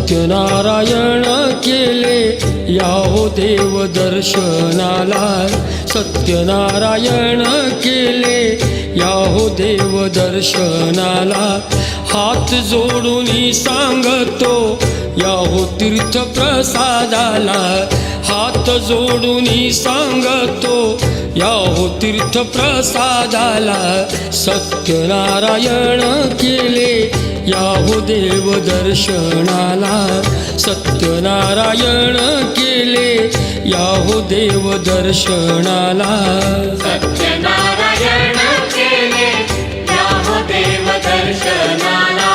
सत्यनारायण केले या हो देव दर्शनाला, सत्यनारायण केले या हो देव दर्शनाला। हात जोडून सांगतो या हो तीर्थ प्रसादाला, हात जोडून सांगतो या हो तीर्थ प्रसादाला। सत्यनारायण केले या हो देव दर्शनाला, सत्यनारायण केले या हो देव दर्शनाला। सत्यनारायण केले या हो देव दर्शनाला,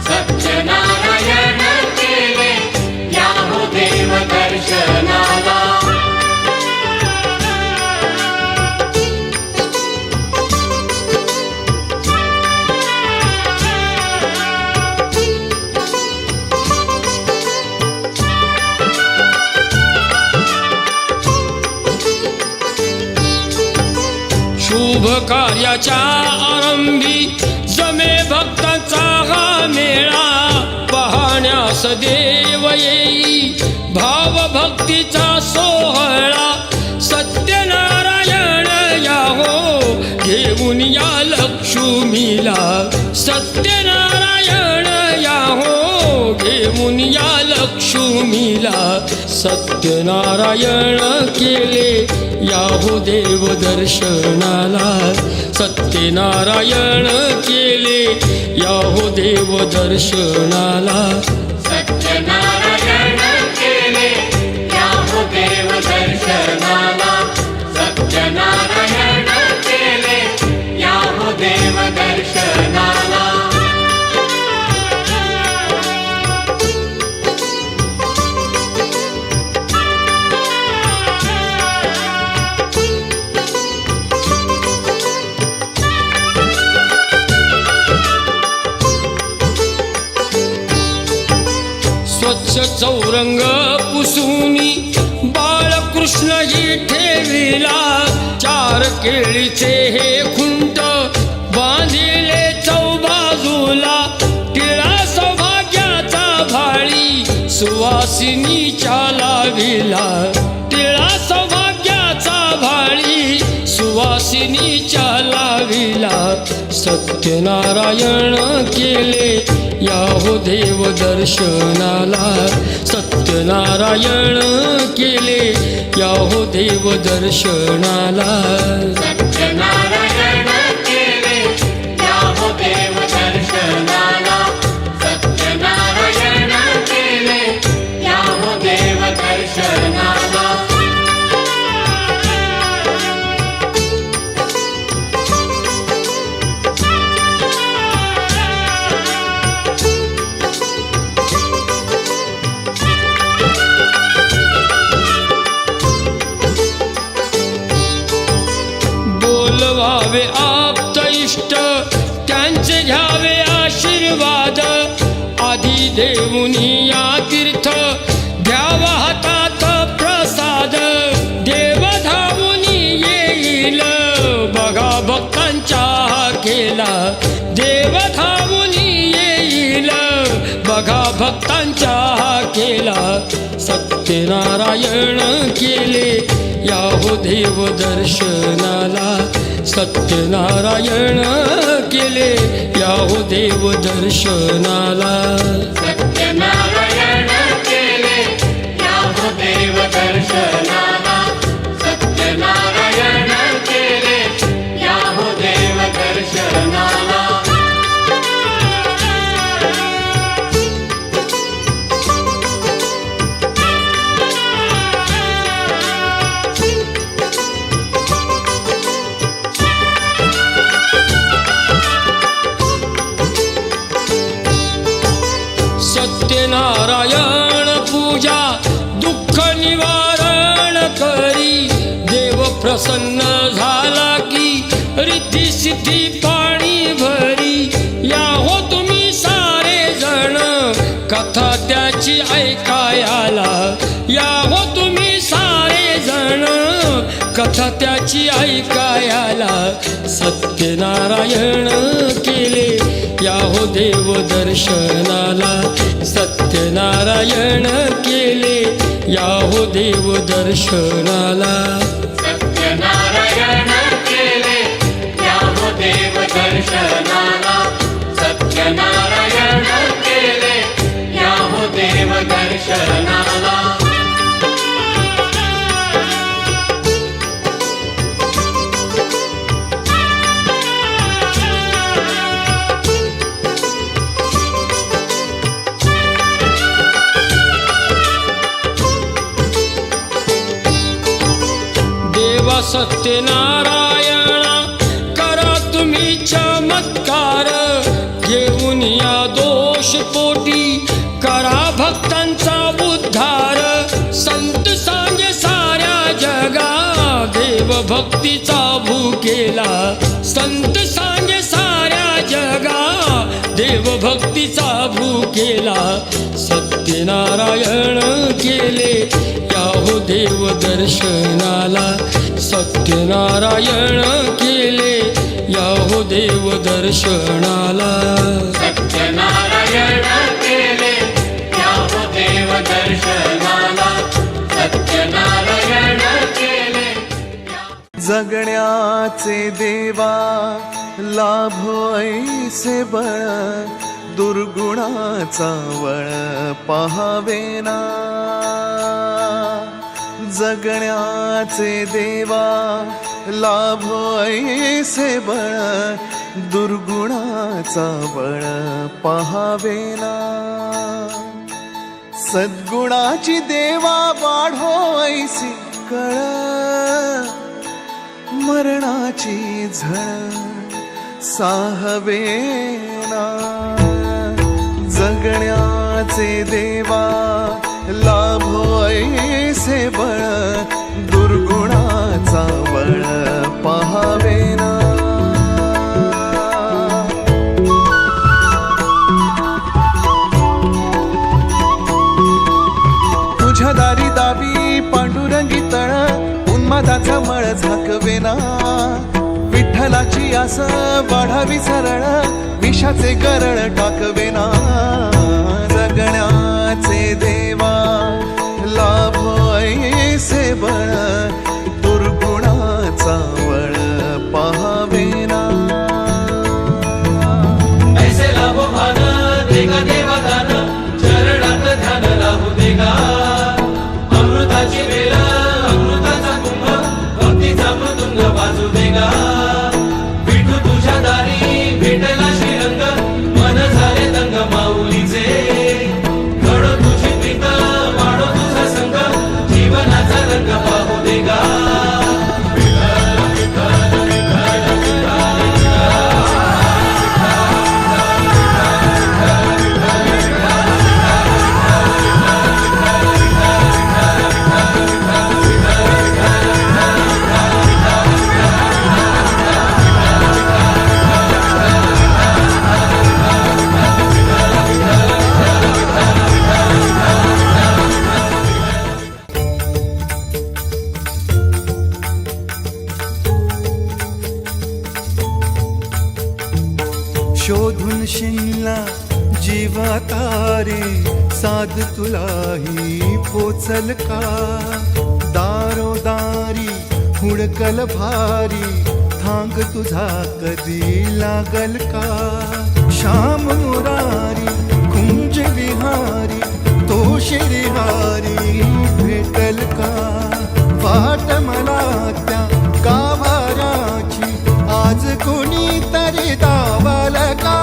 सत्यनारायण केले या हो देव दर्शनाला। शुभ कार्याच्या आरंभी जमे भक्तांचा हा मेळा, पाहण्यास देव येई भाव भक्तीचा सोहळा। सत्यनारायण या हो घेऊन या लक्ष्मीला, सत्यनारायण या हो घेऊन या लक्ष्मीला। सत्यनारायण केले या हो देव दर्शनाला, सत्यनारायण केले या हो देव दर्शनाला। सत्यनारायण केले या हो देव दर्शनाला, सत्यनारायण केले या हो देव दर्शनाला। स्वच्छ चौरंग पुसूनी बाळकृष्णजी ठेविला, चार केळीचे हे खुंट बांधिले चौबाजूला। टिळा सौभाग्याचा भाळी सुवासिनीच्या लाविला, टिळा सौभाग्याचा भाळी सुवासिनीच्या लाविला। सत्यनारायण केले या हो देव दर्शनाला, सत्यनारायण केले या हो देव दर्शनाला। सत्यनारायण केले या हो देव दर्शनाला, सत्यनारायण केले या हो देव दर्शनाला। बोलवावे आप्त इष्ट त्यांचे घ्यावे आशीर्वाद, आधी देऊनी या तीर्थ घ्यावा हातात प्रसाद। देव धावूनी येईल बघा भक्तांच्या केला, देव धावूनी येईल बघा भक्तांच्या केला। सत्यनारायण केले या हो देव दर्शनाला, सत्यनारायण केले या हो देव दर्शनाला। सत्यनारायण केले या हो देव दर्शनाला, सत्यनारायण केले या हो देव दर्शनाला। सत्यनारायण पूजा दुःख निवारण करी, देव प्रसन्न झाला की रिद्धी सिद्धी पाणी भरी। या हो तुम्ही सारे जण कथा त्याची ऐकायला, या हो तुम्ही सारे जण कथा त्याची ऐकायला। सत्यनारायण केले या हो देव दर्शनाला, सत्यनारायण सत्यनारायण केले या हो देव दर्शनाला. सत्यनारायण केले या हो देव दर्शनाला. सत्यनारायण केले या हो देव दर्शनाला. देवा सत्यनारायण करा तुम्ही चमत्कार, घेऊन या दोष पोटी करा भक्तांचा उद्धार. संत सांगे साऱ्या जगा देव भक्तीचा भूकेला. संत सांगे साऱ्या जगा देव भक्तीचा भूकेला. सत्यनारायण केले या हो देव दर्शनाला. सत्यनारायण केले या हो देव दर्शनाला. सत्यनारायण केले या हो देव दर्शनाला. सत्यनारायण केले जगण्याचे देवा लाभो ऐसे बळ, दुर्गुणाचा वळ पहावेना. जगण्याचे देवा लाभो ऐसे बळ, दुर्गुणाचा बळ पहावेना. सद्गुणाची देवा वाढो ऐसी कळ, मरणाची झळ साहवेना. जगण्याचे देवा लाभो ऐसे बळ, दुर्गुणाचा बळ पहावेना. तुझ्या दारी दावी पांडुरंगी तळ, उन्मादाचा मळ झाकवेना. विठ्ठलाची आस वाढावी सरळ, विषाचे गरळ टाकवेना. जगण्याचे देवा लाभो ऐसे बळ, दुर्गुणाचा वळ पहावेना. ऐसे लाभो भान देगा देवा दान, चरणात ध्यान लाभू देगा. अमृताची वेल अमृताचा कुंभ, भक्तीचा मृदुंग वाजू देगा. विठू तुझ्या दारी भेटला श्रीरंग, मन झाले दंग माऊलीचे. घडो तुझी प्रीत वाढो तुझा संग, जीवनाचा रंग पाहू देगा. शोधून शिनला जीवा तारे, साध तुलाही पोचल का. दारोदारी हुडकल भारी, थांग तुझा कधी लागल का. श्याम मुरारी कुंज विहारी, तो श्रीहारी भेटल का. वाट मला त्या गाभाराची, आज कोणी तरी दावाल का.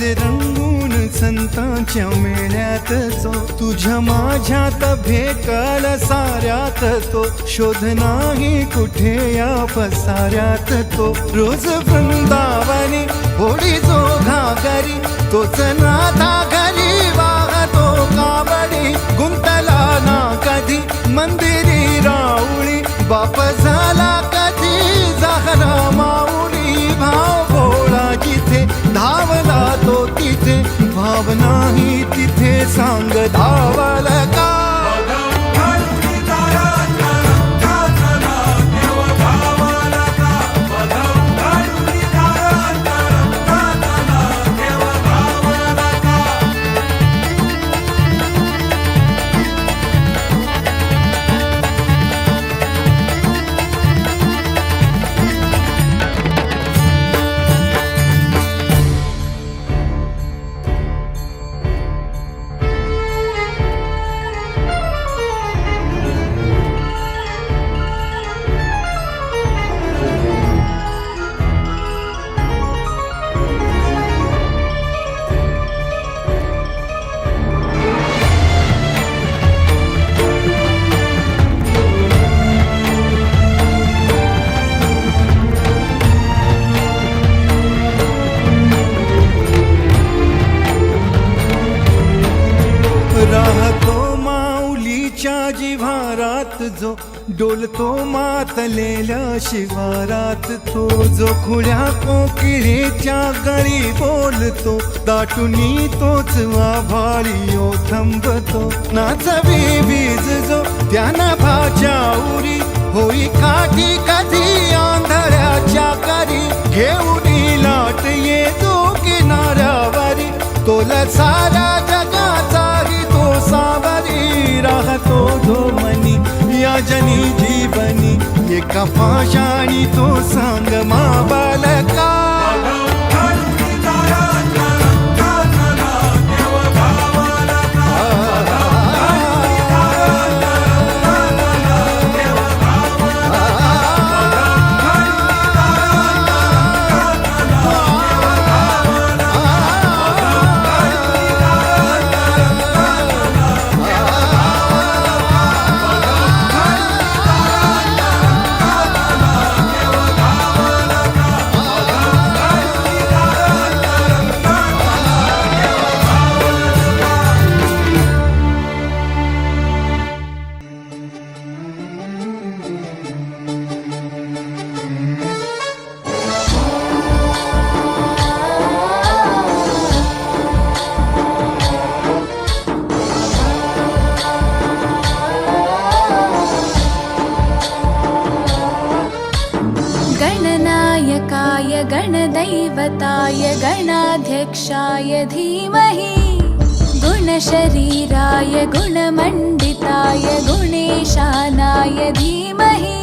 असे रंगून संतांच्या मेळ्यात जो तुझ्या माझ्यात भेटल साऱ्यात तो शोध नाही कुठे या पसाऱ्यात तो रोज वृंदावनी होडी जो घागरी तोच नाथा घरी वाहतो कावडी गुंतला ना कधी मंदिरी राऊळी बाप झाला कधी जाहरा माऊली भाव भोळा जिथे धावला तो तिथे भाव नाही तिथे सांग धावल का राहतो माऊलीच्या जिव्हारात जो डोलतो मातलेल्या शिवारात तो जो खुल्या कोकिळेच्या गळी बोलतो दाटुनी तोच आभाळी ओ थंबतो नाचवी वीज जो त्याना भाच्या उरी होई काठी कधी आंधळ्याच्या करी घेऊन लाट ये जो किनाऱ्यावरी तोला सारा जगाचाही तो सावरी राहतो जो मनी या जनी जीवनी एका पाशाणी तो सांग माबालका गणनायकाय गणदैवताय गणाध्यक्षाय धीमहि गुणशरीराय गुणमण्डिताय गुणेशानाय धीमहि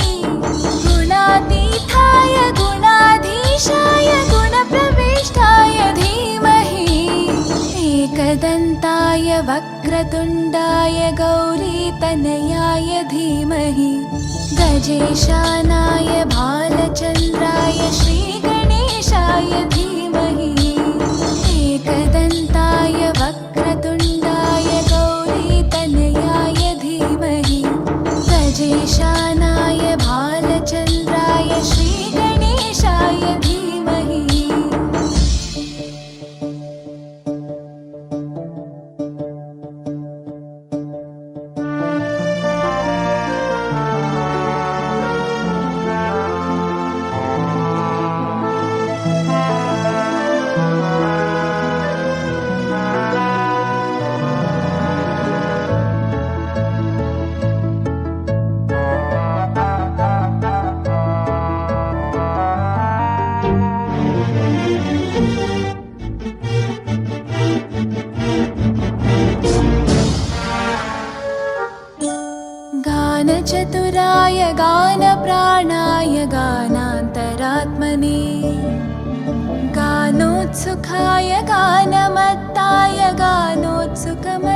गुणातीताय गुणाधीशाय गुणप्रविष्टाय धीमहि एकदन्ताय वक्रतुण्डाय गौरीतनयाय धीमहि गजेशानाय भालचन्द्राय श्रीगणेशाय धीमहि एकदन्ताय वक्रतुण्डाय गौरीतनयाय धीमहि गजेशानाय भालचन्द्राय श्रीगणेशाय धीमहि गानचतुराय गानप्राणाय गानान्तरात्मने गानोत्सुकाय गानमत्ताय गानोत्सुकमते